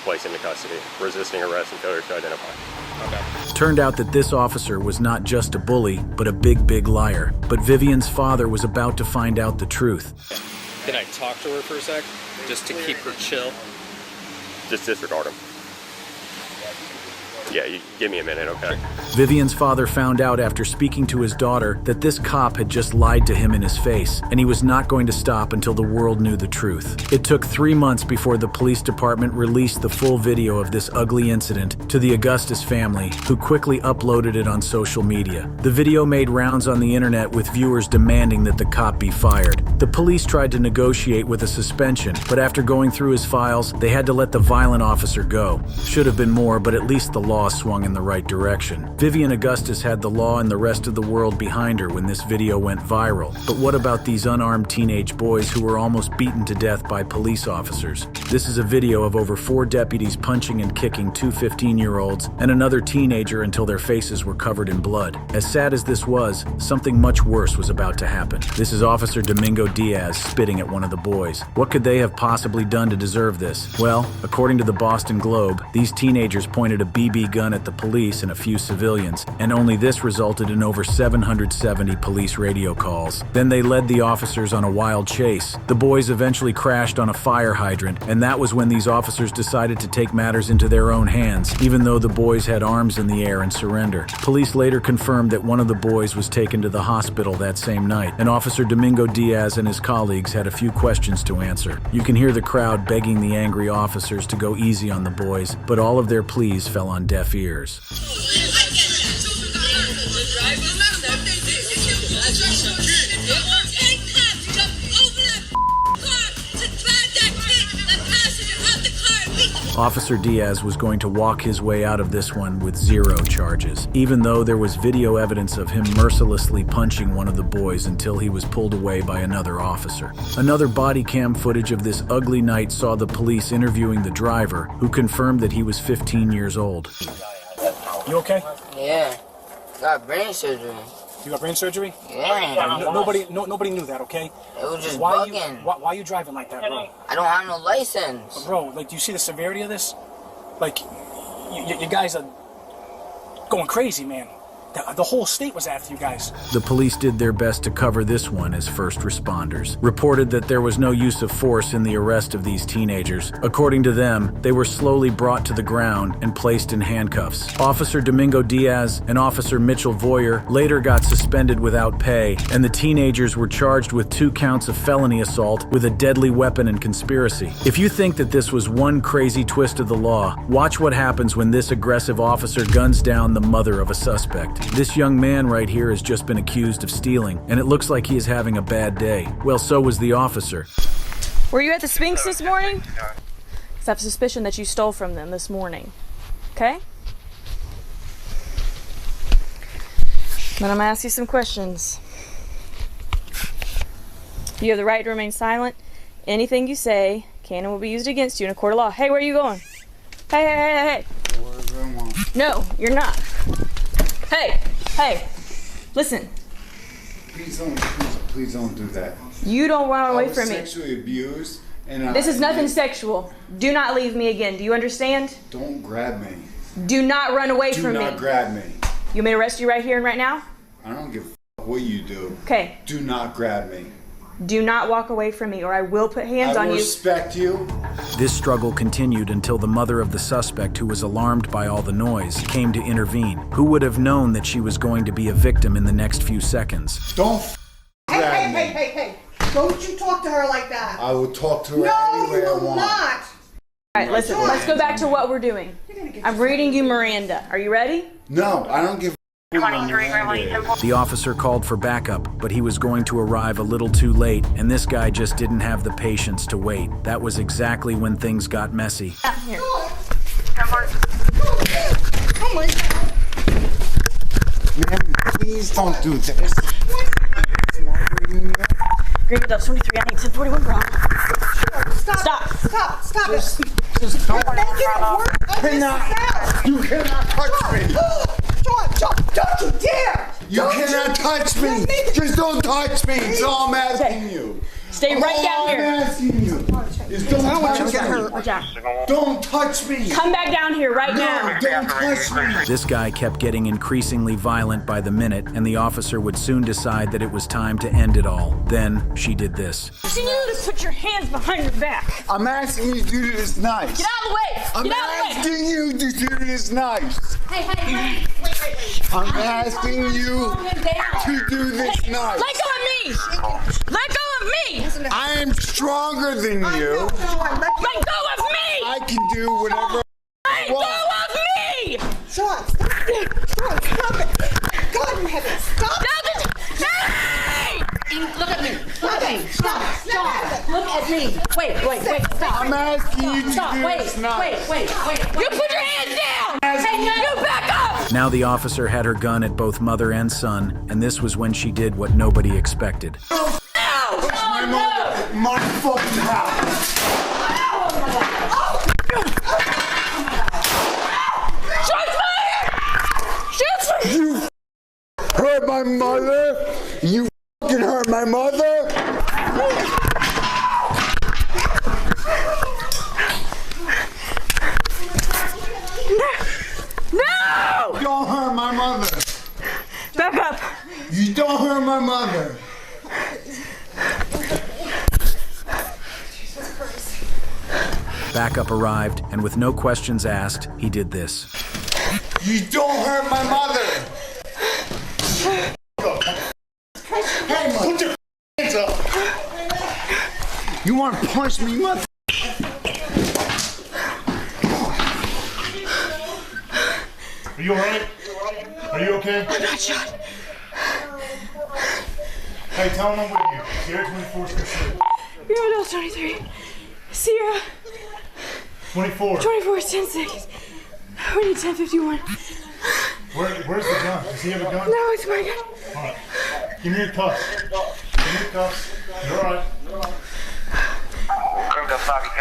place into custody. Resisting arrest and failure to identify. Okay. Turned out that this officer was not just a bully, but a big liar. But Vivian's father was about to find out the truth. Can I talk to her for a sec? Just to keep her chill? Just disregard him. Yeah, you give me a minute, okay? Vivian's father found out after speaking to his daughter that this cop had just lied to him in his face, and he was not going to stop until the world knew the truth. It took 3 months before the police department released the full video of this ugly incident to the Augustus family, who quickly uploaded it on social media. The video made rounds on the internet with viewers demanding that the cop be fired. The police tried to negotiate with a suspension, but after going through his files, they had to let the violent officer go. Should have been more, but at least the law swung in the right direction. Vivian Augustus had the law and the rest of the world behind her when this video went viral. But what about these unarmed teenage boys who were almost beaten to death by police officers? This is a video of over 4 deputies punching and kicking 2 15-year-olds and another teenager until their faces were covered in blood. As sad as this was, something much worse was about to happen. This is Officer Domingo Diaz spitting at one of the boys. What could they have possibly done to deserve this? Well, according to the Boston Globe, these teenagers pointed a BB gun at the police and a few civilians, and only this resulted in over 770 police radio calls. Then they led the officers on a wild chase. The boys eventually crashed on a fire hydrant, and that was when these officers decided to take matters into their own hands, even though the boys had arms in the air and surrender. Police later confirmed that one of the boys was taken to the hospital that same night, and Officer Domingo Diaz and his colleagues had a few questions to answer. You can hear the crowd begging the angry officers to go easy on the boys, but all of their pleas fell on deaf ears. Officer Diaz was going to walk his way out of this one with 0 charges, even though there was video evidence of him mercilessly punching one of the boys until he was pulled away by another officer. Another body cam footage of this ugly night saw the police interviewing the driver, who confirmed that he was 15 years old. You okay? Yeah. Got brain surgery. You got brain surgery? Yeah. Nobody knew that, okay? It was just Why bugging. why are you driving like that, bro? I don't have no license. Bro, like, do you see the severity of this? Like, you guys are going crazy, man. The whole state was after you guys. The police did their best to cover this one as first responders. Reported that there was no use of force in the arrest of these teenagers. According to them, they were slowly brought to the ground and placed in handcuffs. Officer Domingo Diaz and Officer Mitchell Voyer later got suspended without pay, and the teenagers were charged with 2 counts of felony assault with a deadly weapon and conspiracy. If you think that this was one crazy twist of the law, watch what happens when this aggressive officer guns down the mother of a suspect. This young man right here has just been accused of stealing, and it looks like he is having a bad day. Well, so was the officer. Were you at the Sphinx this morning? Because I have a suspicion that you stole from them this morning. Okay? Then I'm gonna ask you some questions. You have the right to remain silent. Anything you say can and will be used against you in a court of law. Hey, where are you going? Hey. No, you're not. Hey, listen. Please don't do that. You don't run away from me. I was sexually abused, and This is nothing sexual. Do not leave me again. Do you understand? Don't grab me. Do not run away from me. Do not grab me. You want me to arrest you right here and right now? I don't give a what you do. Okay. Do not grab me. Do not walk away from me or I will put hands on I you. respect you. This struggle continued until the mother of the suspect, who was alarmed by all the noise, came to intervene. Who would have known that she was going to be a victim in the next few seconds? Don't grab me. Hey. Don't you talk to her like that. I will talk to her No, any way you I will want. not. All right, listen, let's go back to what we're doing. I'm reading you Miranda. Are you ready? No, I don't give a The officer called for backup, but he was going to arrive a little too late, and this guy just didn't have the patience to wait. That was exactly when things got messy. Here. Oh my God. Man, please don't do this. Green Dove 23, I need 1041 Brown. Stop it. Just don't. You cannot touch me. Don't you dare. You cannot touch me. Just don't touch me. That's all I'm asking you. Stay right down here. I'm asking you. is don't touch me. Watch out. Don't touch me. Come back down here right now. Don't touch me. This guy kept getting increasingly violent by the minute, and the officer would soon decide that it was time to end it all. Then she did this. You need to put your hands behind your back. I'm asking you to do this nice. Get out of the way. I'm Get out of the way. asking you to do this nice. Hey, wait. I'm asking you to do this nice. Let go of me. Let go of me. I am stronger than you. Let go of me. I can do whatever Let go of me. Sean, stop it. Sean, stop it. God in heaven, stop it. Hey! Look at me. Look at me. Stop. Look at me. Wait. Stop. I'm asking you to Stop. do Wait. this nice. Wait. You put your hands down. Hey, you back up. Now the officer had her gun at both mother and son, and this was when she did what nobody expected. My fucking house. You hurt my mother. You fucking hurt my mother. No! Don't hurt my mother. Back up. You don't hurt my mother. Backup arrived, and with no questions asked, he did this. You don't hurt my mother. Hey, put your hands up. You want to punch me, mother? Are you alright? Are you okay? I'm not shot. Hey, tell them I'm with you. Sierra 24 is pursuit. Bureau Delta 23. Sierra 24. 24 is 10 seconds. We need 1051. Where's the gun? Does he have a gun? No, it's my gun. Alright. Give me your cuffs. Give me your cuffs. You're alright.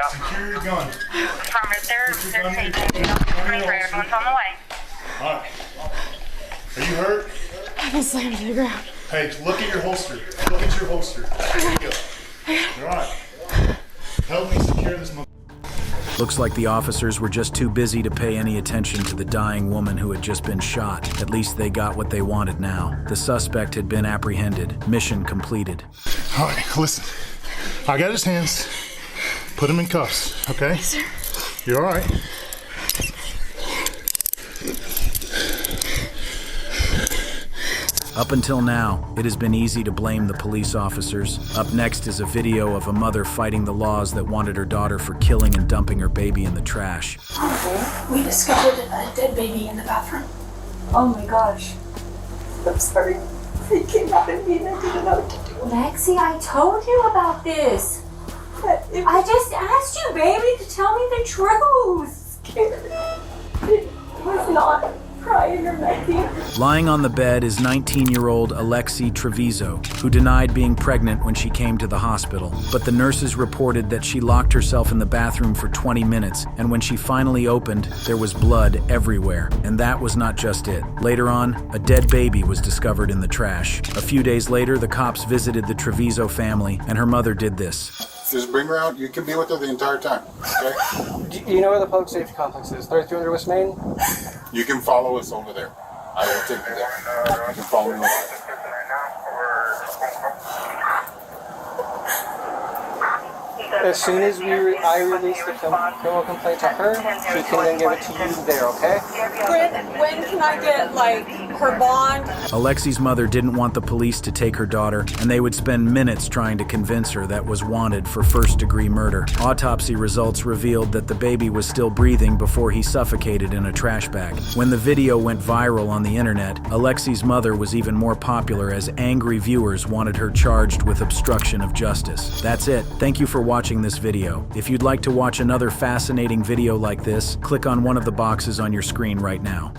Secure your gun. Everyone's on the way. Alright. Are you hurt? I've been slammed to the ground. Hey, look at your holster. Look at your holster. There you go. You're alright. Help me secure this mother. Looks like the officers were just too busy to pay any attention to the dying woman who had just been shot. At least they got what they wanted now. The suspect had been apprehended. Mission completed. Alright, listen. I got his hands. Put him in cuffs, okay? Yes, sir. You're alright. Up until now, it has been easy to blame the police officers. Up next is a video of a mother fighting the laws that wanted her daughter for killing and dumping her baby in the trash. We discovered a dead baby in the bathroom. Oh my gosh. I'm sorry. He came out at me and I didn't know what to do. Lexi, I told you about this. I just asked you, baby, to tell me the truth. It was not crying or making. Lying on the bed is 19-year-old Alexi Treviso, who denied being pregnant when she came to the hospital. But the nurses reported that she locked herself in the bathroom for 20 minutes, and when she finally opened, there was blood everywhere. And that was not just it. Later on, a dead baby was discovered in the trash. A few days later, the cops visited the Treviso family, and her mother did this. Just bring her out. You can be with her the entire time, okay? Do you know where the public safety complex is? 3300 West Main? You can follow us over there. I will take you there. You can follow me over there. As soon as I release the criminal complaint to her, she can then give it to you there, okay? When can I get, like, her bond? Alexi's mother didn't want the police to take her daughter, and they would spend minutes trying to convince her that was wanted for first-degree murder. Autopsy results revealed that the baby was still breathing before he suffocated in a trash bag. When the video went viral on the internet, Alexi's mother was even more popular as angry viewers wanted her charged with obstruction of justice. That's it. Thank you for watching this video. If you'd like to watch another fascinating video like this, click on one of the boxes on your screen right now.